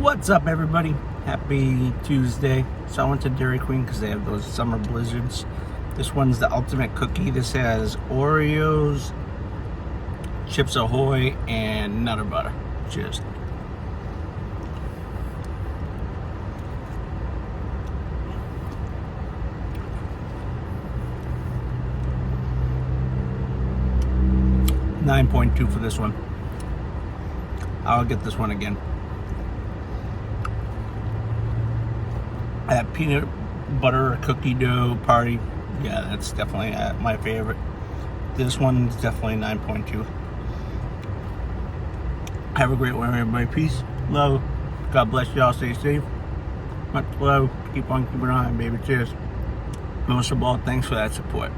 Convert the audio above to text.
What's up, everybody? Happy Tuesday. So I went to Dairy Queen because they have those summer blizzards. This one's the ultimate cookie. This has Oreos, Chips Ahoy, and Nutter Butter. Cheers. $9.2 for this one. I'll get this one again. That peanut butter cookie dough party, yeah, that's definitely my favorite. This one's definitely 9.2. Have a great one, everybody. Peace, love. God bless y'all. Stay safe. Much love. Keep on keeping on, baby. Cheers. Most of all, thanks for that support.